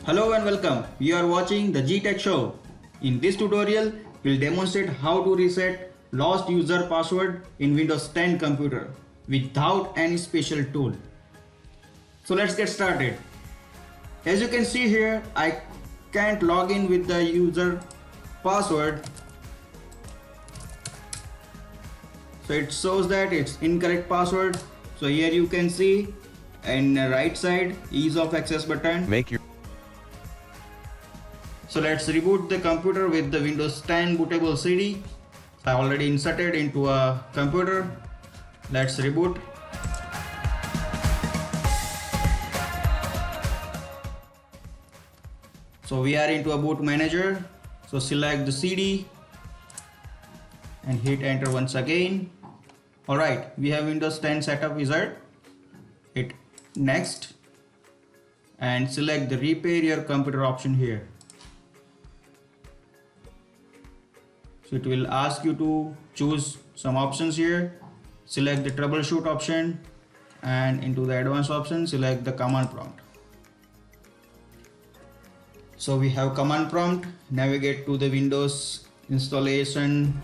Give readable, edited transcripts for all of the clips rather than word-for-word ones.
Hello and welcome. You are watching the G-Tech Show. In this tutorial, we'll demonstrate how to reset lost user password in Windows 10 computer without any special tool. So let's get started. As you can see here, I can't log in with the user password. So it shows that it's incorrect password. So here you can see in the right side ease of access button. So let's reboot the computer with the Windows 10 bootable CD. I already inserted into a computer. Let's reboot. So we are into a boot manager. So select the CD and hit enter once again. Alright, we have Windows 10 setup wizard. Hit next and select the repair your computer option here. So it will ask you to choose some options here. Select the troubleshoot option and into the advanced option select the command prompt. So we have command prompt. Navigate to the Windows installation.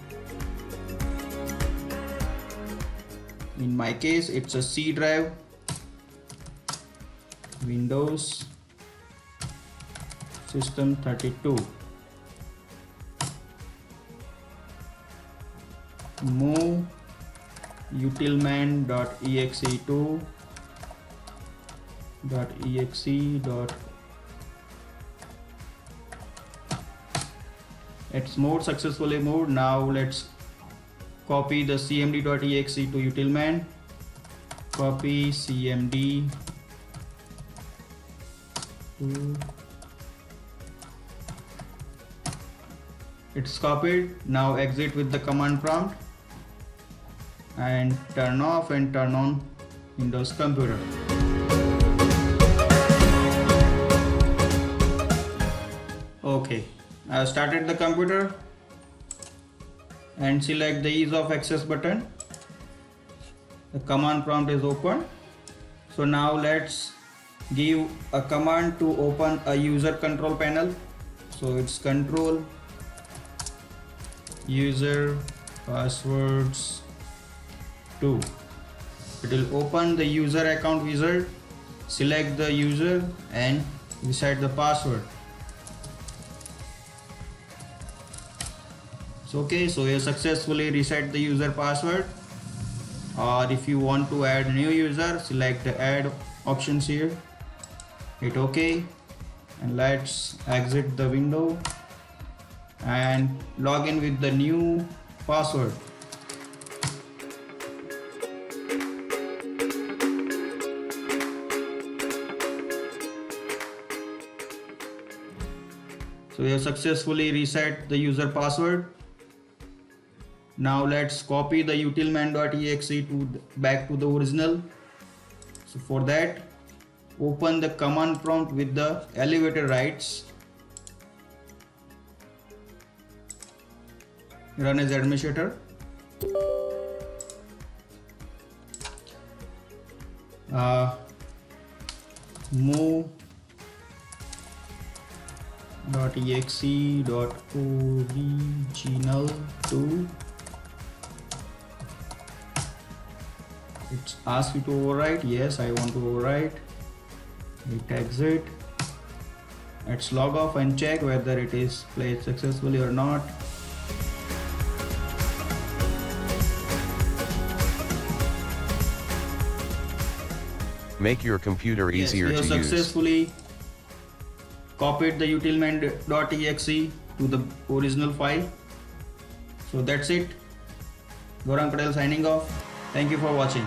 In my case it's a C drive. Windows System 32. Move Utilman.exe to .exe. It's moved, successfully moved. Now let's copy the cmd.exe to Utilman. Copy cmd to. It's copied. Now exit with the command prompt and turn off and turn on Windows computer. Okay, I have started the computer and select the ease of access button. The command prompt is open. So now let's give a command to open a user control panel. So it's control user passwords 2. It will open the user account wizard. Select the user and reset the password. So okay, so you successfully reset the user password. Or if you want to add new user, select the add options here. Hit OK and let's exit the window and log in with the new password. So we have successfully reset the user password. Now let's copy the Utilman.exe back to the original. So for that, open the command prompt with the elevator rights. Run as administrator. Move .exe.original to. It's asked you to overwrite. Yes, I want to overwrite. Hit exit. Let's log off and check whether it is played successfully or not. Make your computer easier to use. We have successfully copied the Utilman.exe to the original file. So that's it. Gaurang Patel signing off. Thank you for watching.